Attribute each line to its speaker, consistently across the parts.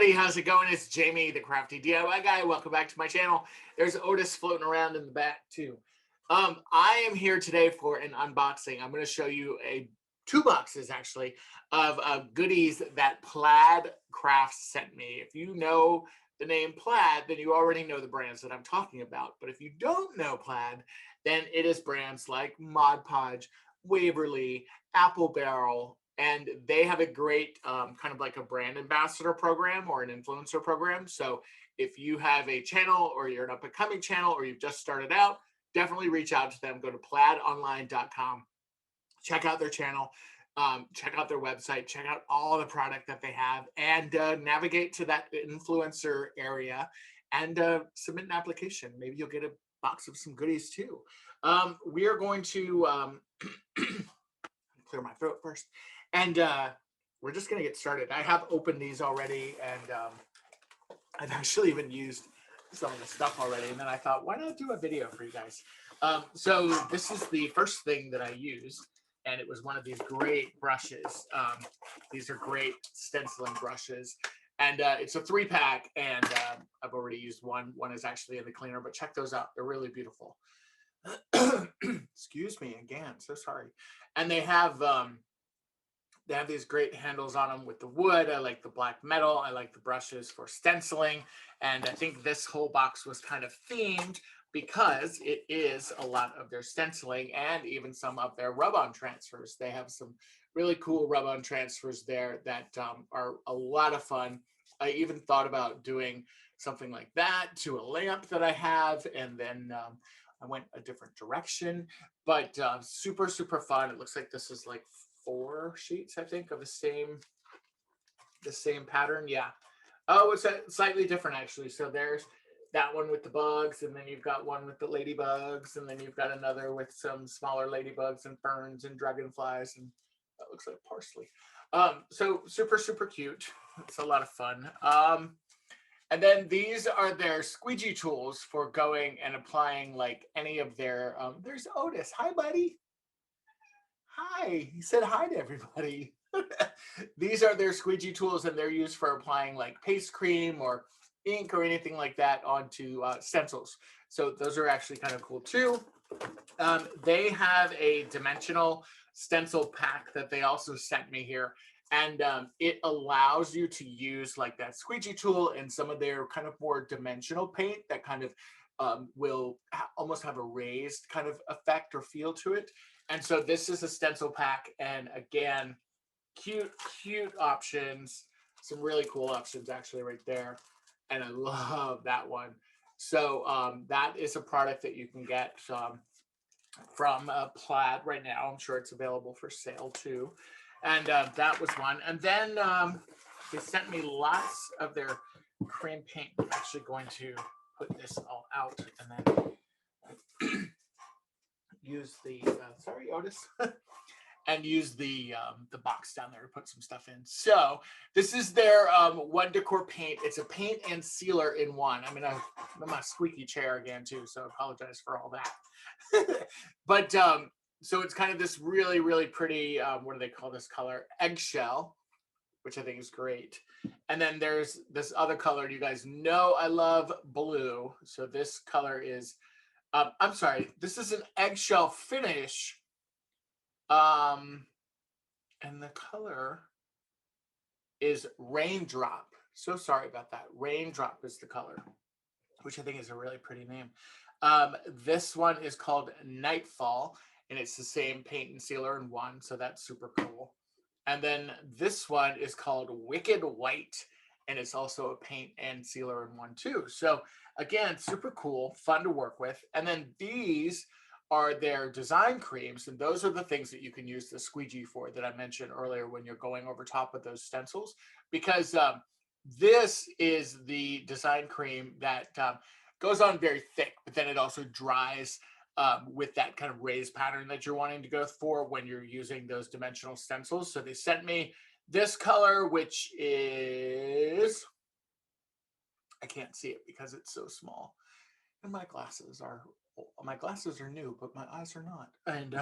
Speaker 1: everybody, how's it going? It's Jamie, the crafty DIY guy. Welcome back to my channel. There's Otis floating around in the back too. I am here today for an unboxing. I'm going to show you two boxes actually of goodies that Plaid Crafts sent me. If you know the name Plaid, then you already know the brands that I'm talking about. But if you don't know Plaid, then it is brands like Mod Podge, Waverly, Apple Barrel, and they have a great kind of like a brand ambassador program or an influencer program. So if you have a channel or you're an up-and-coming channel or you've just started out, definitely reach out to them. Go to plaidonline.com, check out their channel, check out their website, check out all the product that they have, and navigate to that influencer area and submit an application. Maybe you'll get a box of some goodies too. We are going to clear my throat first. And we're just going to get started. I have opened these already, and I've actually even used some of the stuff already. And then I thought, why not do a video for you guys? So this is the first thing that I used, and it was one of these great brushes. These are great stenciling brushes. And it's a 3-pack, and I've already used one. One is actually in the cleaner, but check those out. They're really beautiful. Excuse me again, so sorry. And they have these great handles on them with the wood. I like the black metal. I like the brushes for stenciling. And I think this whole box was kind of themed because it is a lot of their stenciling and even some of their rub-on transfers. They have some really cool rub-on transfers there that are a lot of fun. I even thought about doing something like that to a lamp that I have, and then I went a different direction, but super, super fun. It looks like this is like 4 sheets, I think, of the same pattern. Yeah. Oh, it's slightly different actually. So there's that one with the bugs, and then you've got one with the ladybugs, and then you've got another with some smaller ladybugs and ferns and dragonflies, and that looks like parsley. So super, super cute. It's a lot of fun. And then these are their squeegee tools for going and applying like any of their, there's Otis. Hi, buddy. Hi. He said hi to everybody. These are their squeegee tools, and they're used for applying like paste cream or ink or anything like that onto stencils. So those are actually kind of cool too. They have a dimensional stencil pack that they also sent me here. And it allows you to use like that squeegee tool and some of their kind of more dimensional paint that kind of will almost have a raised kind of effect or feel to it. And so this is a stencil pack. And again, cute, cute options. Some really cool options actually right there. And I love that one. So that is a product that you can get from Plaid right now. I'm sure it's available for sale too. And that was one. And then they sent me lots of their cream paint. I'm actually going to put this all out and then use the, sorry, Otis, and use the box down there to put some stuff in. So this is their one decor paint. It's a paint and sealer in one. I'm in my squeaky chair again too, so I apologize for all that. But so it's kind of this really, really pretty, what do they call this color? Eggshell, which I think is great. And then there's this other color. You guys know I love blue. So this color is, I'm sorry, this is an eggshell finish. And the color is Raindrop. So sorry about that. Raindrop is the color, which I think is a really pretty name. This one is called Nightfall, and it's the same paint and sealer in one, so that's super cool. And then this one is called Wicked White, and it's also a paint and sealer in one too. So again, super cool, fun to work with. And then these are their design creams, and those are the things that you can use the squeegee for that I mentioned earlier when you're going over top of those stencils, because this is the design cream that goes on very thick, but then it also dries with that kind of raised pattern that you're wanting to go for when you're using those dimensional stencils. So they sent me this color, which is, I can't see it because it's so small, and my glasses are new, but my eyes are not. And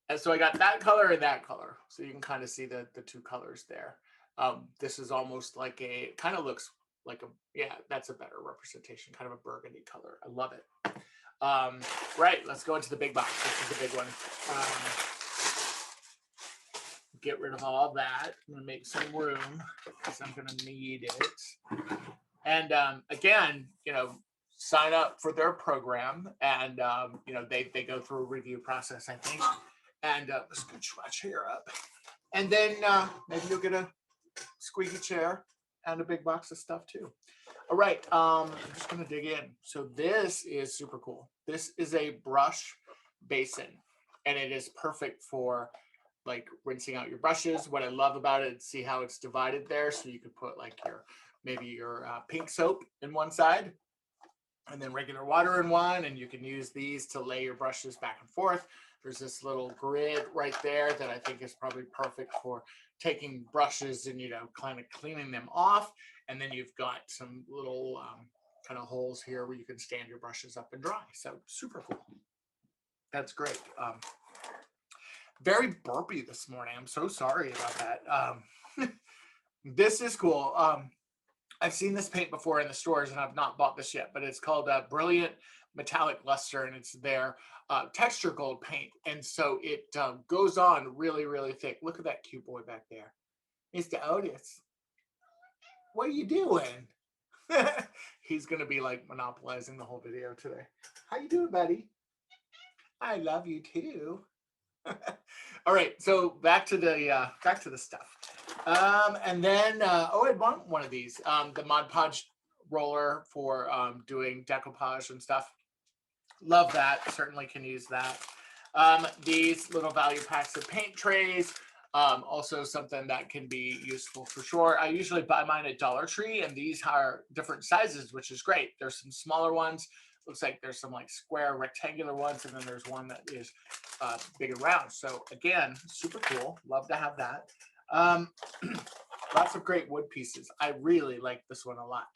Speaker 1: and so I got that color and that color, so you can kind of see the two colors there. This is almost like a, kind of looks like a, yeah, that's a better representation, kind of a burgundy color. I love it. Right, let's go into the big box. This is the big one. Get rid of all that. I'm gonna make some room because I'm gonna need it. And again, you know, sign up for their program, and you know, they go through a review process, I think. And let's scooch my chair up, and then maybe you'll get a squeaky chair and a big box of stuff too. All right, I'm just gonna dig in. So this is super cool. This is a brush basin, and it is perfect for like rinsing out your brushes. What I love about it, see how it's divided there, so you could put like your, maybe your pink soap in one side, and then regular water in one, and you can use these to lay your brushes back and forth. There's this little grid right there that I think is probably perfect for taking brushes and, you know, kind of cleaning them off. And then you've got some little kind of holes here where you can stand your brushes up and dry. So super cool. That's great. Very burpy this morning. I'm so sorry about that. This is cool. I've seen this paint before in the stores, and I've not bought this yet, but it's called Brilliant Metallic Luster, and it's their texture gold paint. And so it goes on really, really thick. Look at that cute boy back there. Mr. Otis. What are you doing? He's going to be like monopolizing the whole video today. How you doing, buddy? I love you too. All right, so back to the stuff. And then oh, I want one of these, the Podge Roller for doing decoupage and stuff. Love that. Certainly can use that. These little value packs of paint trays, also something that can be useful for sure. I usually buy mine at Dollar Tree, and these are different sizes, which is great. There's some smaller ones. Looks like there's some like square rectangular ones, and then there's one that is big and round. So again, super cool. Love to have that. Lots of great wood pieces. I really like this one a lot.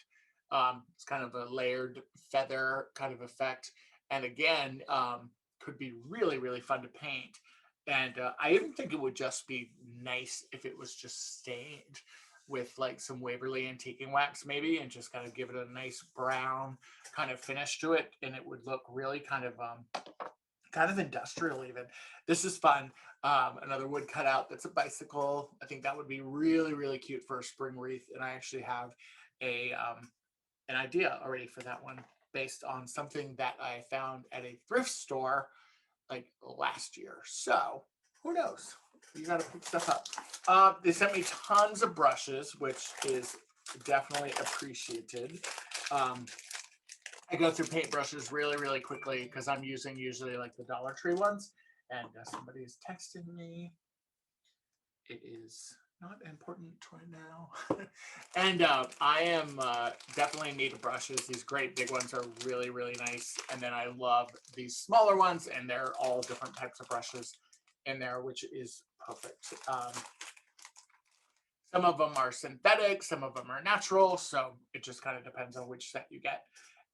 Speaker 1: It's kind of a layered feather kind of effect, and again, could be really, really fun to paint. And I even think it would just be nice if it was just stained with like some Waverly antiquing wax maybe, and just kind of give it a nice brown kind of finish to it, and it would look really kind of industrial even. This is fun. Another wood cutout that's a bicycle. I think that would be really, really cute for a spring wreath, and I actually have a an idea already for that one based on something that I found at a thrift store like last year. So who knows? You got to pick stuff up. They sent me tons of brushes, which is definitely appreciated. I go through paintbrushes really, really quickly because I'm using usually like the Dollar Tree ones. And somebody is texting me. It is not important right now. And I am definitely in need of brushes. These great big ones are really, really nice. And then I love these smaller ones, and they're all different types of brushes in there, which is perfect. Some of them are synthetic, some of them are natural, so it just kind of depends on which set you get.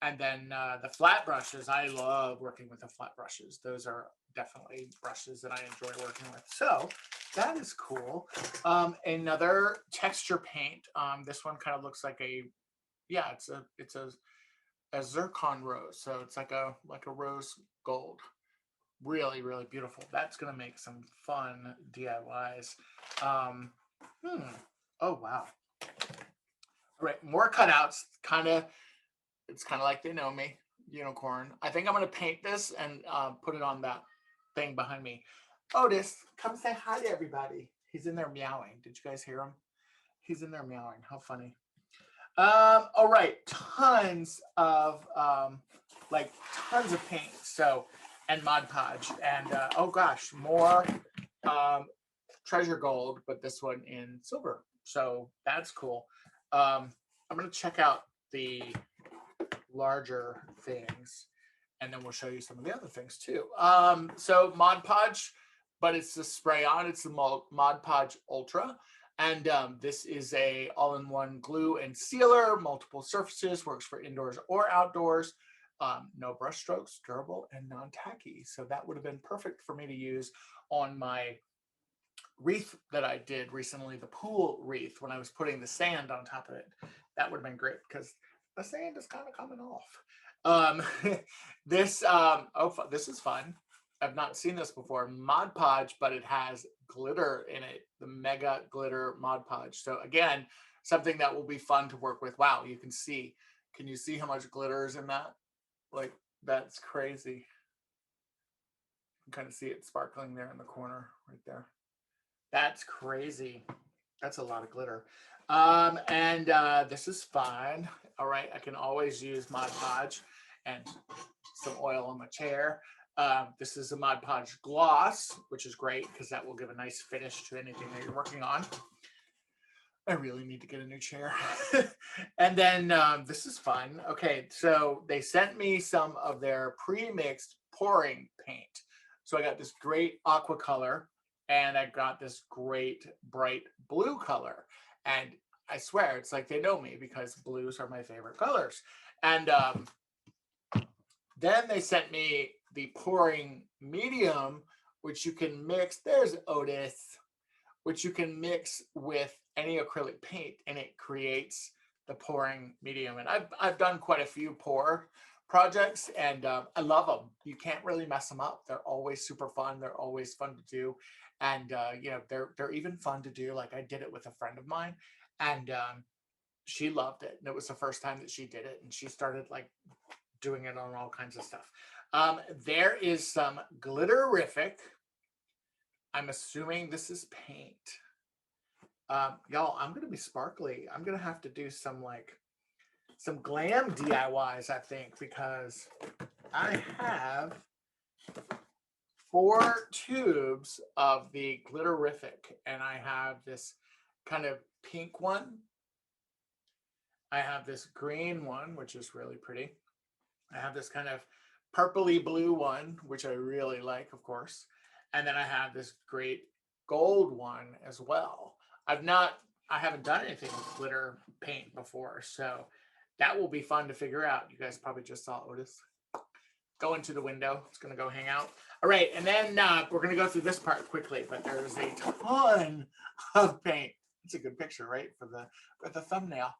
Speaker 1: And then the flat brushes, I love working with the flat brushes. Those are definitely brushes that I enjoy working with. So that is cool. Another texture paint. This one kind of looks like a, yeah, it's a zircon rose. So it's like a rose gold. Really, really beautiful. That's gonna make some fun DIYs. Oh wow. All right, more cutouts. It's kind of like they know me, unicorn. I think I'm going to paint this and put it on that thing behind me. Otis, come say hi to everybody. He's in there meowing. Did you guys hear him? He's in there meowing. How funny. All right, tons of tons of paint. So, and Mod Podge, and oh gosh, more treasure gold, but this one in silver. So that's cool. I'm going to check out the larger things, and then we'll show you some of the other things too. So Mod Podge, but it's the spray on. It's the Mod Podge Ultra, and this is a all-in-one glue and sealer, multiple surfaces, works for indoors or outdoors. No brush strokes, durable and non-tacky. So that would have been perfect for me to use on my wreath that I did recently, the pool wreath, when I was putting the sand on top of it. That would have been great because the sand is kind of coming off. This this is fun. I've not seen this before. Mod Podge, but it has glitter in it. The Mega Glitter Mod Podge. So again, something that will be fun to work with. Wow, you can see. Can you see how much glitter is in that? Like, that's crazy. You can kind of see it sparkling there in the corner right there. That's crazy. That's a lot of glitter. And this is fine. All right, I can always use Mod Podge and some oil on my chair. This is a Mod Podge Gloss, which is great because that will give a nice finish to anything that you're working on. I really need to get a new chair. And then this is fun. Okay, so they sent me some of their pre-mixed pouring paint. So I got this great aqua color and I got this great bright blue color. And I swear, it's like they know me because blues are my favorite colors. And then they sent me the pouring medium, which you can mix. There's Otis, which you can mix with any acrylic paint, and it creates the pouring medium. And I've done quite a few pour projects, and I love them. You can't really mess them up. They're always super fun. They're always fun to do, and you know, they're even fun to do. Like I did it with a friend of mine, and she loved it. And it was the first time that she did it, and she started like doing it on all kinds of stuff. There is some Glitterific. I'm assuming this is paint. Y'all, I'm gonna be sparkly. I'm gonna have to do some glam DIYs, I think, because I have 4 tubes of the Glitterific, and I have this kind of pink one. I have this green one, which is really pretty. I have this kind of purpley blue one, which I really like, of course. And then I have this great gold one as well. I haven't done anything with glitter paint before, so that will be fun to figure out. You guys probably just saw Otis go into the window. It's gonna go hang out. All right, and then we're gonna go through this part quickly, but there's a ton of paint. It's a good picture, right, for the thumbnail.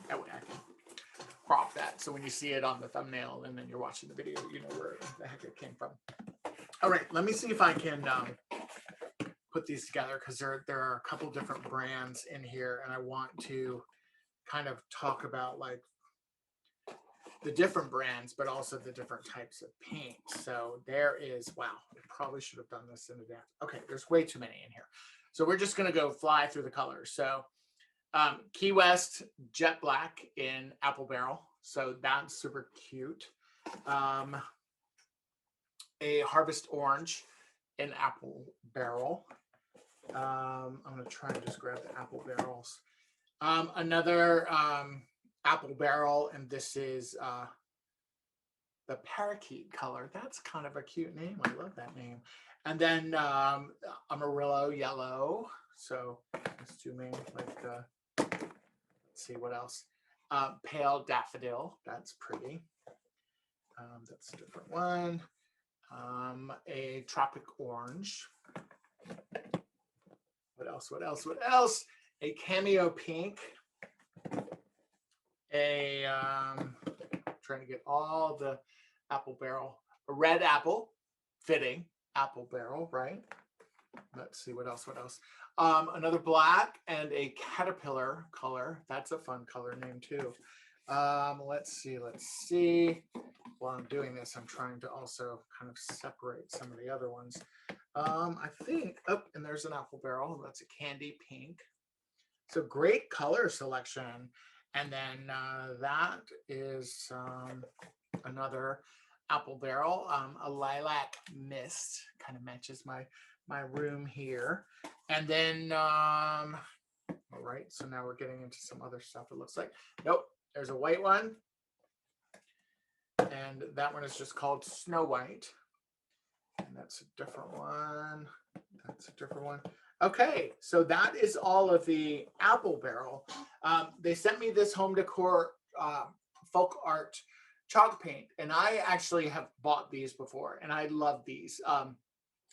Speaker 1: That way I can crop that, so when you see it on the thumbnail and then you're watching the video, you know where the heck it came from. All right, let me see if I can put these together, because there are a couple different brands in here, and I want to kind of talk about like the different brands, but also the different types of paint. So there is, wow, I probably should have done this in advance. Okay, there's way too many in here. So we're just gonna go fly through the colors. So Key West Jet Black in Apple Barrel. So that's super cute. A Harvest Orange in Apple Barrel. I'm going to try and just grab the Apple Barrels. Another Apple Barrel, and this is the Parakeet color. That's kind of a cute name. I love that name. And then Amarillo Yellow. So assuming like let's see what else. Pale Daffodil. That's pretty. That's a different one. A Tropic Orange. What else? What else? What else? A Cameo Pink. A trying to get all the Apple Barrel. A Red Apple, fitting Apple Barrel, right? Let's see what else. What else? Another black and a Caterpillar color. That's a fun color name too. Let's see. Let's see. While I'm doing this, I'm trying to also kind of separate some of the other ones. I think, oh, and there's an Apple Barrel. That's a Candy Pink. So great color selection. And then that is another Apple Barrel, a Lilac Mist. Kind of matches my room here. And then, all right, so now we're getting into some other stuff, it looks like. Nope, there's a white one. And that one is just called Snow White. And that's a different one. That's a different one. Okay, so that is all of the Apple Barrel. They sent me this home decor folk art chalk paint, and I actually have bought these before, and I love these.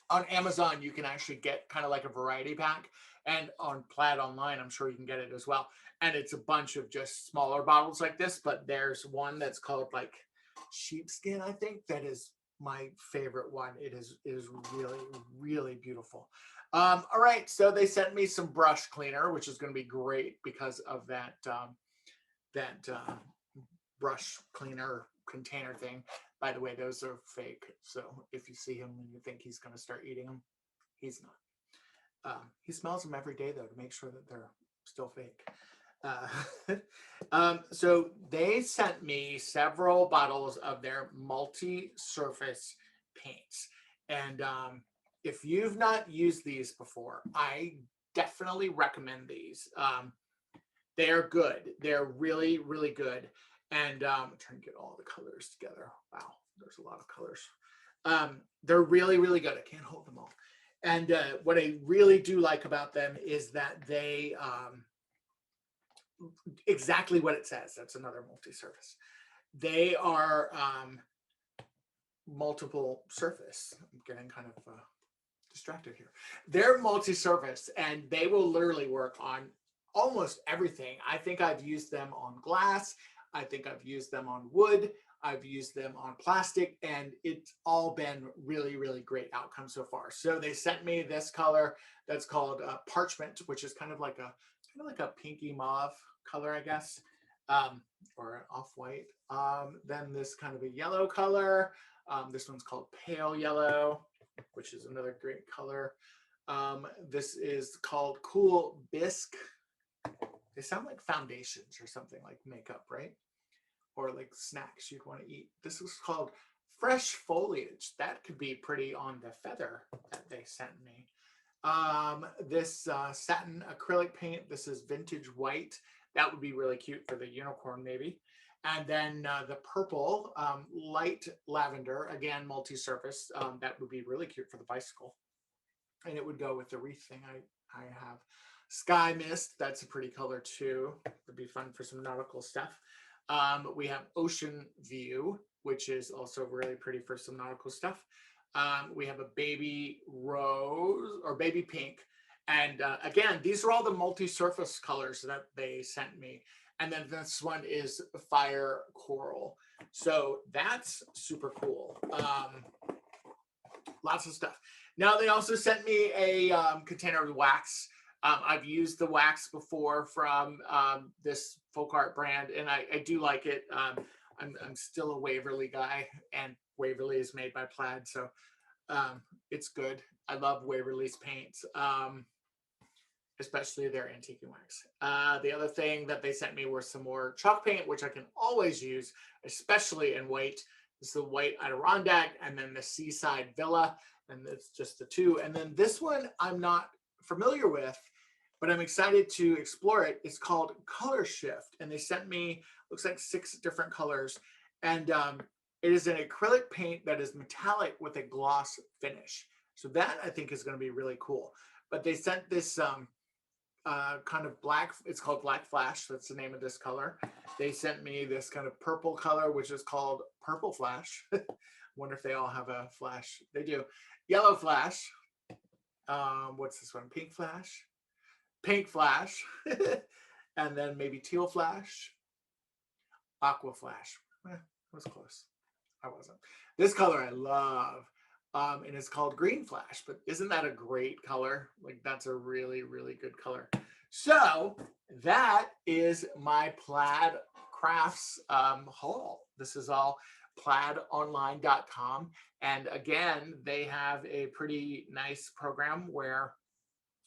Speaker 1: on Amazon, you can actually get kind of like a variety pack, and on Plaid online, I'm sure you can get it as well. And it's a bunch of just smaller bottles like this, but there's one that's called like sheepskin, I think, that is my favorite one. It is really, really beautiful. All right, so they sent me some brush cleaner, which is going to be great because of that brush cleaner container thing. By the way, those are fake. So if you see him and you think he's going to start eating them, he's not. He smells them every day, though, to make sure that they're still fake. So they sent me several bottles of their multi-surface paints. And if you've not used these before, I definitely recommend these. They're good. They're really, really good. And I'm trying to get all the colors together. Wow, there's a lot of colors. They're really, really good. I can't hold them all. And what I really do like about them is that they, exactly what it says. That's another multi-surface. They are multiple surface. I'm getting kind of distracted here. They're multi-surface, and they will literally work on almost everything. I think I've used them on glass. I think I've used them on wood. I've used them on plastic, and it's all been really, really great outcome so far. So they sent me this color that's called Parchment, which is kind of like a pinky mauve color, I guess, or an off-white. Then this kind of a yellow color. This one's called Pale Yellow, which is another great color. This is called Cool Bisque. They sound like foundations or something, like makeup, right? Or like snacks you'd want to eat. This is called Fresh Foliage. That could be pretty on the feather that they sent me. This satin acrylic paint. This is Vintage White. That would be really cute for the unicorn, maybe. And then the purple, light lavender, again, multi-surface. That would be really cute for the bicycle. And it would go with the wreath thing I have. Sky Mist, that's a pretty color too. It'd be fun for some nautical stuff. We have Ocean View, which is also really pretty for some nautical stuff. We have a baby rose or baby pink. And again, these are all the multi-surface colors that they sent me. And then this one is Fire Coral. So that's super cool. Lots of stuff. Now they also sent me a container of wax. I've used the wax before from this folk art brand, and I do like it. I'm still a Waverly guy, and Waverly is made by Plaid, so it's good. I love Waverly's paints, especially their antique wax. The other thing that they sent me were some more chalk paint, which I can always use, especially in white. This is the White Adirondack, and then the Seaside Villa, and it's just the two. And then this one I'm not familiar with, but I'm excited to explore it. It's called Color Shift, and they sent me, looks like 6 different colors. And it is an acrylic paint that is metallic with a gloss finish. So that I think is going to be really cool. But they sent this kind of black, it's called Black Flash. That's the name of this color. They sent me this kind of purple color, which is called Purple Flash. Wonder if they all have a flash. They do. Yellow Flash. What's this one? Pink Flash. Pink Flash. And then maybe Teal Flash. Aqua Flash. That was close. I wasn't. This color I love. And it's called Green Flash, but isn't that a great color? Like, that's a really, really good color. So that is my Plaid Crafts haul. This is all plaidonline.com. And again, they have a pretty nice program where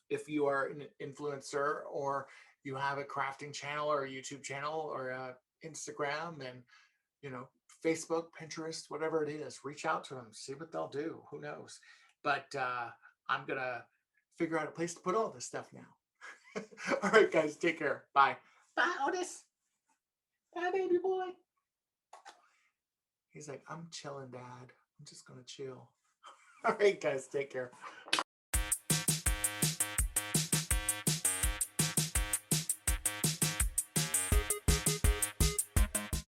Speaker 1: if you are an influencer or you have a crafting channel or a YouTube channel or a Instagram and, you know, Facebook, Pinterest, whatever it is, reach out to them, see what they'll do. Who knows? But I'm going to figure out a place to put all this stuff now. All right, guys, take care. Bye. Bye, Otis. Bye, baby boy. He's like, I'm chilling, Dad. I'm just going to chill. All right, guys, take care.